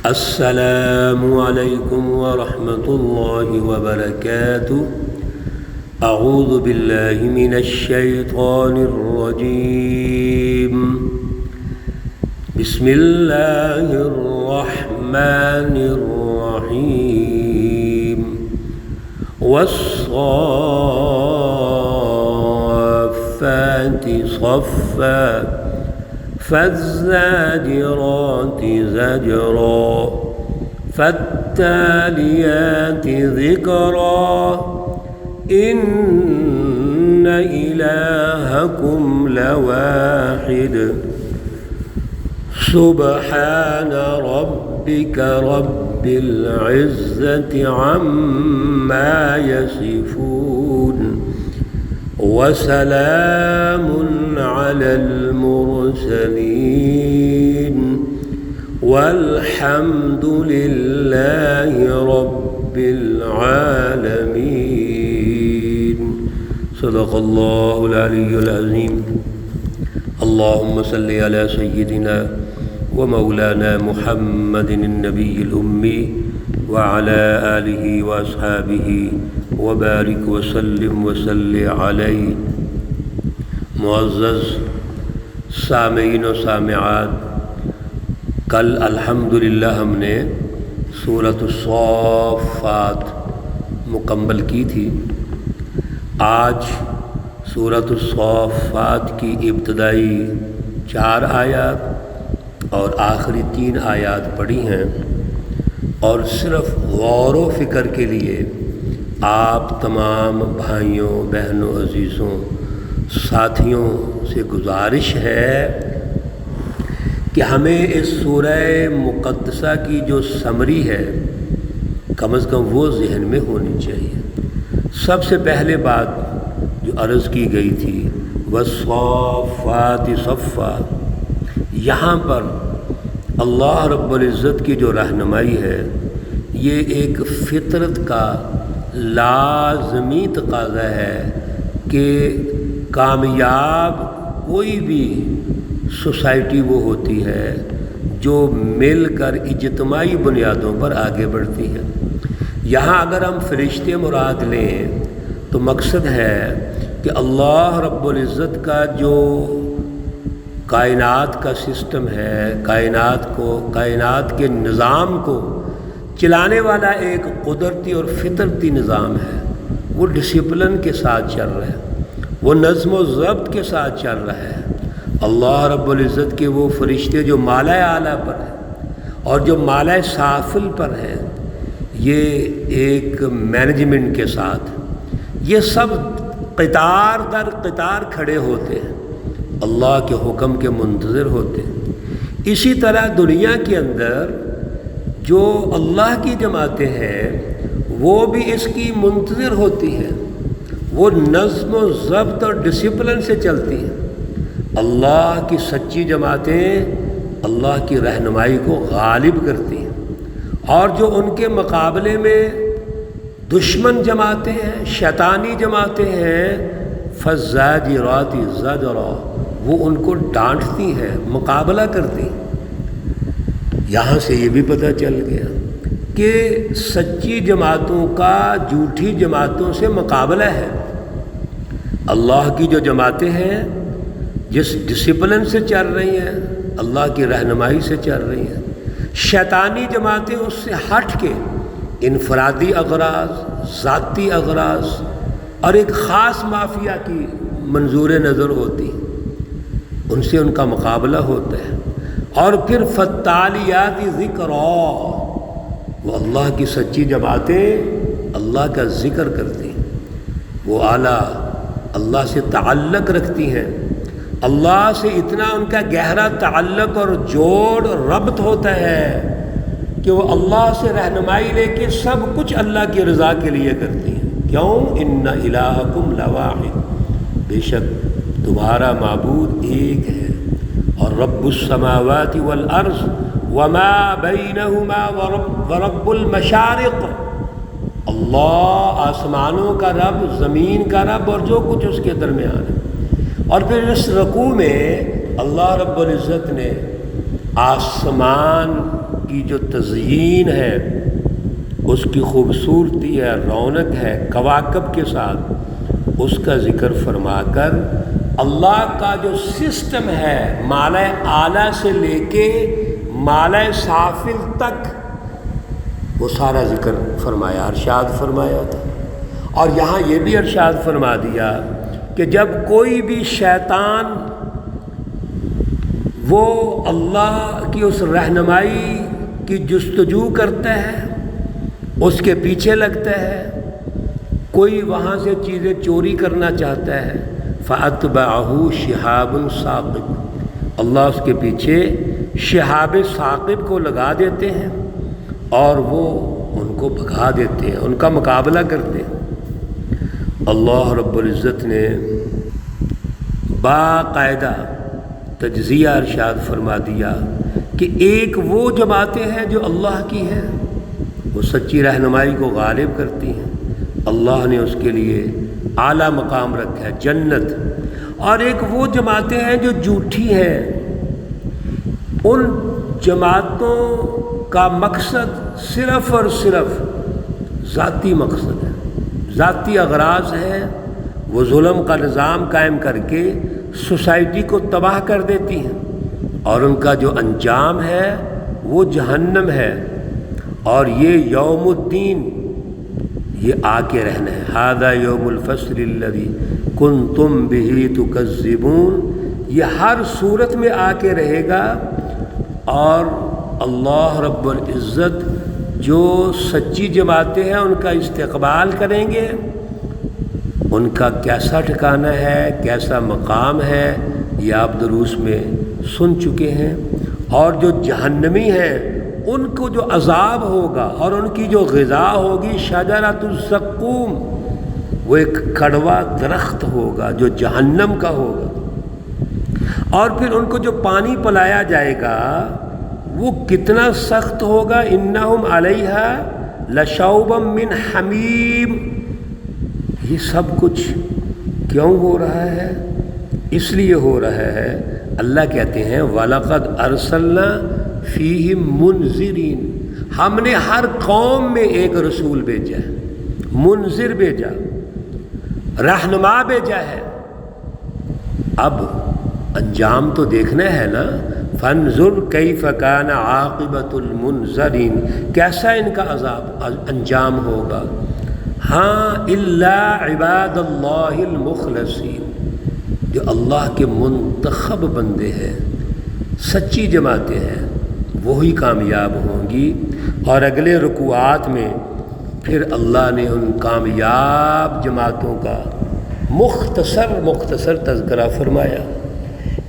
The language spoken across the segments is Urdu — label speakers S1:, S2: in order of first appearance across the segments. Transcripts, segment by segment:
S1: السلام علیکم ورحمۃ اللہ وبرکاتہ۔ اعوذ باللہ من الشیطان الرجیم، بسم اللہ الرحمن الرحیم۔ والصافات صفا فالزاجرات زجرا فالتاليات ذكرا إن إلهكم لواحد سبحان ربك رب العزة عما يصفون وسلام على المرسلين والحمد لله رب العالمين۔ صدق الله العلي العظيم۔ اللهم صل على سيدنا ومولانا محمد النبي الأمي وعلى آله وأصحابه وبارك وسلم وصل علیہ۔ معزز سامعین و سامعات، کل الحمدللہ ہم نے سورۃ الصافات مکمل کی تھی۔ آج سورۃ الصافات کی ابتدائی 4 آیات اور آخری 3 آیات پڑھی ہیں، اور صرف غور و فکر کے لیے آپ تمام بھائیوں، بہنوں، عزیزوں، ساتھیوں سے گزارش ہے کہ ہمیں اس سورہ مقدسہ کی جو سمری ہے کم از کم وہ ذہن میں ہونی چاہیے۔ سب سے پہلے بات جو عرض کی گئی تھی والصافات صفا، یہاں پر اللہ رب العزت کی جو رہنمائی ہے یہ ایک فطرت کا لازمی تقاضا ہے کہ کامیاب کوئی بھی سوسائٹی وہ ہوتی ہے جو مل کر اجتماعی بنیادوں پر آگے بڑھتی ہے۔ یہاں اگر ہم فرشتے مراد لیں تو مقصد ہے کہ اللہ رب العزت کا جو کائنات کا سسٹم ہے، کائنات کے نظام کو چلانے والا ایک قدرتی اور فطرتی نظام ہے، وہ ڈسپلن کے ساتھ چل رہا ہے، وہ نظم و ضبط کے ساتھ چل رہا ہے۔ اللہ رب العزت کے وہ فرشتے جو مالائے اعلیٰ پر ہیں اور جو مالائے سافل پر ہیں، یہ ایک مینجمنٹ کے ساتھ یہ سب قطار در قطار کھڑے ہوتے ہیں، اللہ کے حکم کے منتظر ہوتے ہیں۔ اسی طرح دنیا کے اندر جو اللہ کی جماعتیں ہیں وہ بھی اس کی منتظر ہوتی ہیں، وہ نظم و ضبط اور ڈسپلن سے چلتی ہیں۔ اللہ کی سچی جماعتیں اللہ کی رہنمائی کو غالب کرتی ہیں، اور جو ان کے مقابلے میں دشمن جماعتیں ہیں، شیطانی جماعتیں ہیں، فالزاجرات زجرا، وہ ان کو ڈانٹتی ہیں، مقابلہ کرتی ہیں۔ یہاں سے یہ بھی پتہ چل گیا کہ سچی جماعتوں کا جھوٹی جماعتوں سے مقابلہ ہے۔ اللہ کی جو جماعتیں ہیں جس ڈسپلن سے چل رہی ہیں، اللہ کی رہنمائی سے چل رہی ہیں، شیطانی جماعتیں اس سے ہٹ کے انفرادی اغراض، ذاتی اغراض اور ایک خاص مافیا کی منظور نظر ہوتی ہیں، ان سے ان کا مقابلہ ہوتا ہے۔ اور پھر فالتالیات ذکرا، وہ اللہ کی سچی جماعتیں اللہ کا ذکر کرتی ہیں، وہ اعلیٰ اللہ سے تعلق رکھتی ہیں، اللہ سے اتنا ان کا گہرا تعلق اور جوڑ ربط ہوتا ہے کہ وہ اللہ سے رہنمائی لے کے سب کچھ اللہ کی رضا کے لیے کرتی ہیں۔ کیوں؟ ان الہکم لواحد، بے شک تمہارا معبود ایک ہے، اور رب السماوات والارض وما بینہما ورب المشارق، اللہ آسمانوں کا رب، زمین کا رب اور جو کچھ اس کے درمیان ہے۔ اور پھر اس رکوع میں اللہ رب العزت نے آسمان کی جو تزئین ہے، اس کی خوبصورتی ہے، رونق ہے کواکب کے ساتھ، اس کا ذکر فرما کر اللہ کا جو سسٹم ہے مالا اعلیٰ سے لے کے مالا سافل تک، وہ سارا ذکر فرمایا، ارشاد فرمایا تھا۔ اور یہاں یہ بھی ارشاد فرما دیا کہ جب کوئی بھی شیطان وہ اللہ کی اس رہنمائی کی جستجو کرتا ہے، اس کے پیچھے لگتا ہے، کوئی وہاں سے چیزیں چوری کرنا چاہتا ہے، فَأَتْبَعَهُ شِهَابٌ ثَاقِبٌ، اللہ اس کے پیچھے شہاب ثاقب کو لگا دیتے ہیں اور وہ ان کو بھگا دیتے ہیں، ان کا مقابلہ کرتے ہیں۔ اللہ رب العزت نے باقاعدہ تجزیہ ارشاد فرما دیا کہ ایک وہ جماعتیں ہیں جو اللہ کی ہیں، وہ سچی رہنمائی کو غالب کرتی ہیں، اللہ نے اس کے لیے اعلیٰ مقام رکھا ہے جنت، اور ایک وہ جماعتیں ہیں جو جھوٹی ہیں، ان جماعتوں کا مقصد صرف اور صرف ذاتی مقصد ہے، ذاتی اغراض ہیں، وہ ظلم کا نظام قائم کر کے سوسائٹی کو تباہ کر دیتی ہیں، اور ان کا جو انجام ہے وہ جہنم ہے، اور یہ یوم الدین یہ آ کے رہنا ہے، ھذا یوم الفصل الذی کنتم بہ تکذبون، یہ ہر صورت میں آ کے رہے گا، اور اللہ رب العزت جو سچی جماعتیں ہیں ان کا استقبال کریں گے، ان کا کیسا ٹھکانہ ہے، کیسا مقام ہے، یہ آپ دروس میں سن چکے ہیں، اور جو جہنمی ہیں ان کو جو عذاب ہوگا اور ان کی جو غذا ہوگی شجرۃ الزقوم، وہ ایک کڑوا درخت ہوگا جو جہنم کا ہوگا، اور پھر ان کو جو پانی پلایا جائے گا وہ کتنا سخت ہوگا، انہم علیہا لشوبا من حمیم۔ یہ سب کچھ کیوں ہو رہا ہے؟ اس لیے ہو رہا ہے، اللہ کہتے ہیں وَلَقَدْ أَرْسَلْنَا فِيهِمْ مُنذِرِينَ، ہم نے ہر قوم میں ایک رسول بھیجا ہے، منذر بھیجا، رہنما بھیجا ہے۔ اب انجام تو دیکھنا ہے نا، فانظر کیف کان عاقبۃ المنذرین، کیسا ان کا عذاب انجام ہوگا۔ ہاں الا عباد اللہ المخلصین، جو اللہ کے منتخب بندے ہیں، سچی جماعتیں ہیں، وہی کامیاب ہوں گی۔ اور اگلے رکوعات میں پھر اللہ نے ان کامیاب جماعتوں کا مختصر تذکرہ فرمایا۔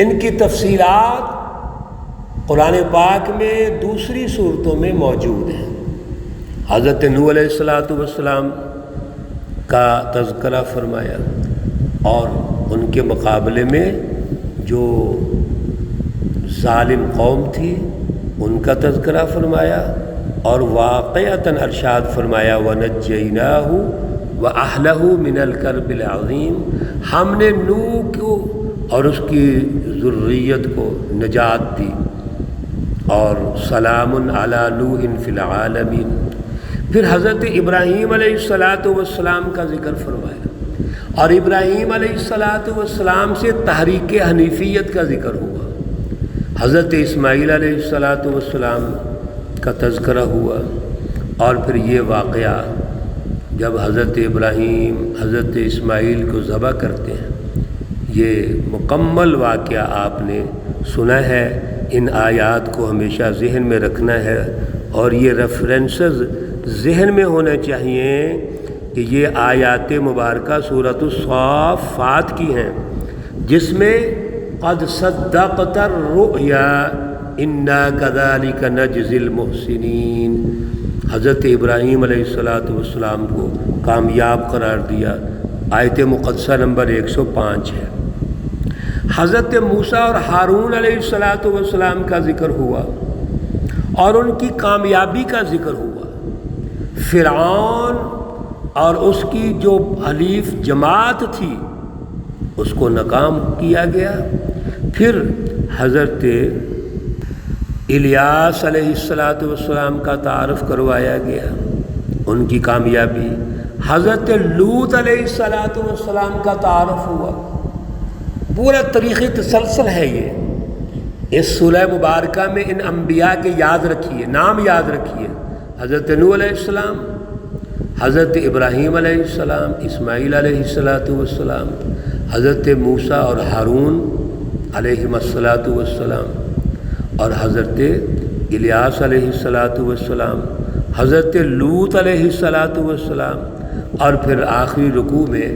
S1: ان کی تفصیلات قرآن پاک میں دوسری صورتوں میں موجود ہیں۔ حضرت نوح علیہ السلام کا تذکرہ فرمایا، اور ان کے مقابلے میں جو ظالم قوم تھی ان کا تذکرہ فرمایا، اور واقعتاً ارشاد فرمایا وَنَجَّيْنَاهُ وَأَهْلَهُ مِنَ الْكَرْبِ الْعَظِيمِ، ہم نے نوح کو اور اس کی ذریت کو نجات دی، اور سلام علی نوح فی العالمین۔ پھر حضرت ابراہیم علیہ السلام کا ذکر فرمایا، اور ابراہیم علیہ السلام سے تحریک حنیفیت کا ذکر ہوا، حضرت اسماعیل علیہ السلام کا تذکرہ ہوا، اور پھر یہ واقعہ جب حضرت ابراہیم حضرت اسماعیل کو ذبح کرتے ہیں، یہ مکمل واقعہ آپ نے سنا ہے۔ ان آیات کو ہمیشہ ذہن میں رکھنا ہے، اور یہ ریفرنسز ذہن میں ہونے چاہیے کہ یہ آیات مبارکہ سورۃ الصافات کی ہیں، جس میں قد صدقت الرؤیا انا کذالک نجزی المحسنین، حضرت ابراہیم علیہ السلام کو کامیاب قرار دیا، آیت مقدسہ نمبر 105 ہے۔ حضرت موسیٰ اور ہارون علیہ السلام کا ذکر ہوا، اور ان کی کامیابی کا ذکر ہوا۔ فرعون اور اس کی جو حلیف جماعت تھی اس کو ناکام کیا گیا۔ پھر حضرت الیاس علیہ السلام کا تعارف کروایا گیا، ان کی کامیابی۔ حضرت لوط علیہ السلام کا تعارف ہوا۔ پورا طریقِ تسلسل ہے یہ۔ اس سورہ مبارکہ میں ان انبیاء کے یاد رکھیے، نام یاد رکھیے۔ حضرت نوح علیہ السلام، حضرت ابراہیم علیہ السلام، اسماعیل علیہ السلام، حضرت موسیٰ اور ہارون علیہم السلام، اور حضرت الیاس علیہ السلام، حضرت لوط علیہ السلام، اور پھر آخری رکوع میں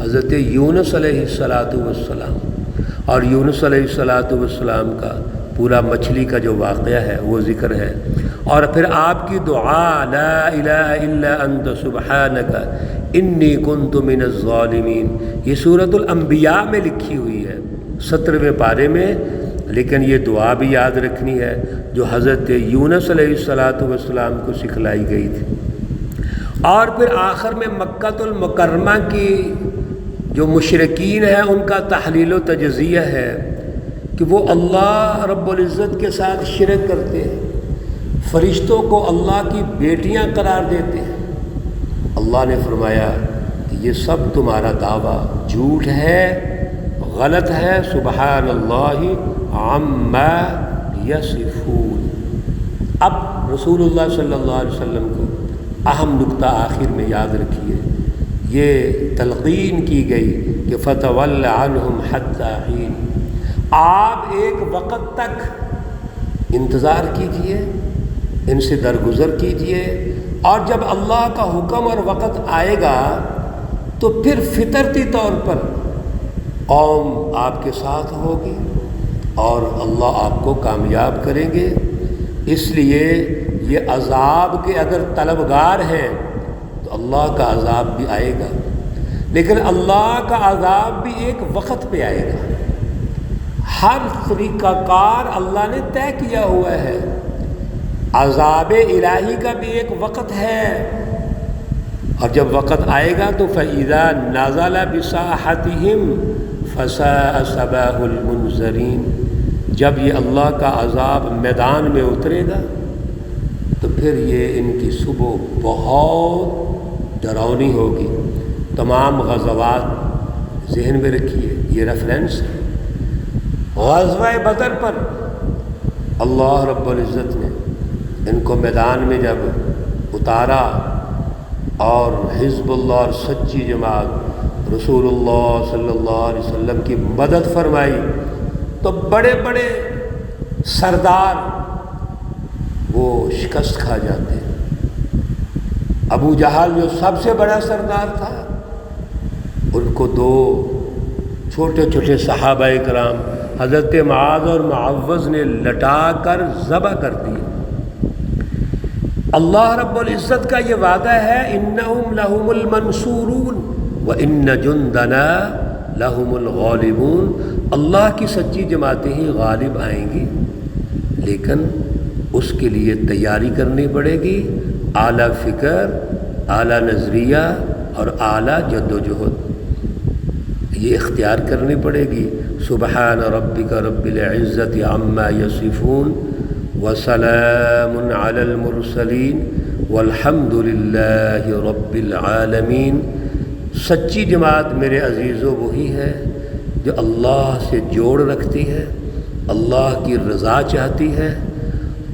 S1: حضرت یونس علیہ السلام، اور یونس علیہ السلام کا پورا مچھلی کا جو واقعہ ہے وہ ذکر ہے، اور پھر آپ کی دعا لا الہ الا انت سبحانک انی کنت من الظالمین، یہ سورۃ الانبیاء میں لکھی ہوئی ہے 17ویں پارے میں، لیکن یہ دعا بھی یاد رکھنی ہے جو حضرت یونس علیہ السلام کو سکھلائی گئی تھی۔ اور پھر آخر میں مکہ المکرمہ کی جو مشرکین ہیں ان کا تحلیل و تجزیہ ہے کہ وہ اللہ رب العزت کے ساتھ شرک کرتے ہیں، فرشتوں کو اللہ کی بیٹیاں قرار دیتے ہیں۔ اللہ نے فرمایا کہ یہ سب تمہارا دعویٰ جھوٹ ہے، غلط ہے، سبحان اللہ عما یصفون۔ اب رسول اللہ صلی اللہ علیہ وسلم کو اہم نکتہ آخر میں یاد رکھیے، یہ تلقین کی گئی کہ فتول عنہم حتی حین، آپ ایک وقت تک انتظار کیجئے، ان سے درگزر کیجئے، اور جب اللہ کا حکم اور وقت آئے گا تو پھر فطرتی طور پر قوم آپ کے ساتھ ہوگی اور اللہ آپ کو کامیاب کریں گے۔ اس لیے یہ عذاب کے اگر طلبگار ہیں تو اللہ کا عذاب بھی آئے گا، لیکن اللہ کا عذاب بھی ایک وقت پہ آئے گا۔ ہر طریقہ کار اللہ نے طے کیا ہوا ہے۔ عذاب الہی کا بھی ایک وقت ہے، اور جب وقت آئے گا تو فَإِذَا نَزَلَ بِسَاحَتِهِمْ فَسَاءَ صَبَاحُ الْمُنذَرِينَ، جب یہ اللہ کا عذاب میدان میں اترے گا تو پھر یہ ان کی صبح بہت ڈراؤنی ہوگی۔ تمام غزوات ذہن میں رکھیے، یہ ریفرنس ہے۔ غزوہ بدر پر اللہ رب العزت نے ان کو میدان میں جب اتارا اور حزب اللہ اور سچی جماعت رسول اللہ صلی اللہ علیہ وسلم کی مدد فرمائی تو بڑے بڑے سردار وہ شکست کھا جاتے ہیں۔ ابو جہل جو سب سے بڑا سردار تھا، ان کو دو چھوٹے چھوٹے صحابہ کرام حضرت معاذ اور معوذ نے لٹا کر ذبح کر دیے۔ اللہ رب العزت کا یہ وعدہ ہے انہم لہم المنصورون وان جندنا لہم الغالبون، اللہ کی سچی جماعتیں ہی غالب آئیں گی، لیکن اس کے لیے تیاری کرنی پڑے گی، اعلیٰ فکر، اعلیٰ نظریہ اور اعلیٰ جد و جہد یہ اختیار کرنی پڑے گی۔ سبحان ربک رب العزت عما یصفون وسلام علی المرسلین والحمد للہ رب العالمین۔ سچی جماعت میرے عزیزو وہی ہے جو اللہ سے جوڑ رکھتی ہے، اللہ کی رضا چاہتی ہے،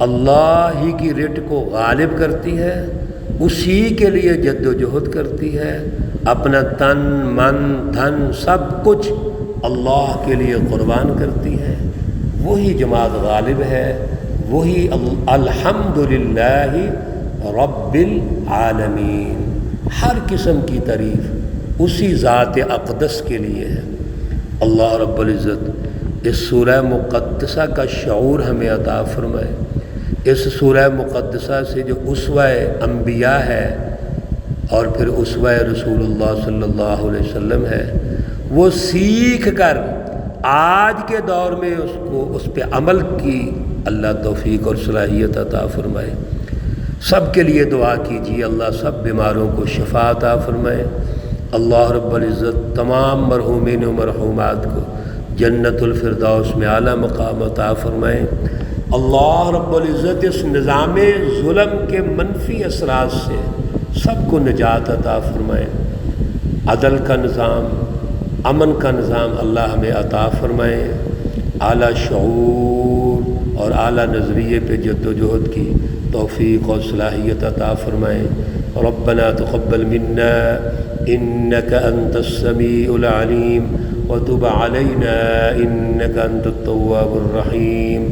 S1: اللہ ہی کی رٹ کو غالب کرتی ہے، اسی کے لیے جد و جہد کرتی ہے، اپنا تن من دھن سب کچھ اللہ کے لیے قربان کرتی ہے، وہی جماعت غالب ہے، وہی الحمدللہ رب العالمین۔ ہر قسم کی تعریف اسی ذات اقدس کے لیے ہے۔ اللہ رب العزت اس سورہ مقدسہ کا شعور ہمیں عطا فرمائے۔ اس سورہ مقدسہ سے جو اسوہ انبیاء ہے اور پھر اسوہ رسول اللہ صلی اللہ علیہ وسلم ہے، وہ سیکھ کر آج کے دور میں اس پہ عمل کی اللہ توفیق اور صلاحیت عطا فرمائے۔ سب کے لیے دعا کیجیے، اللہ سب بیماروں کو شفا عطا فرمائے۔ اللہ رب العزت تمام مرحومین و مرحومات کو جنت الفردوس میں اعلیٰ مقام عطا فرمائے۔ اللہ رب العزت اس نظام ظلم کے منفی اثرات سے سب کو نجات عطا فرمائے۔ عدل کا نظام، امن کا نظام اللہ ہمیں عطا فرمائے۔ اعلیٰ شعور اور اعلیٰ نظریے پہ جد و جہد کی توفیق اور صلاحیت عطا فرمائے۔ ربنا تقبل منا انك انت السميع العليم وتب علينا انك انت التواب الرحيم،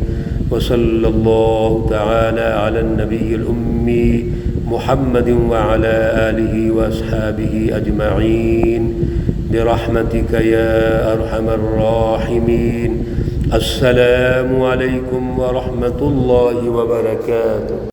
S1: وصلى الله تعالى على النبي الأمي محمد وعلى آله وأصحابه أجمعين برحمتك يا أرحم الراحمين۔ السلام عليكم ورحمة الله وبركاته۔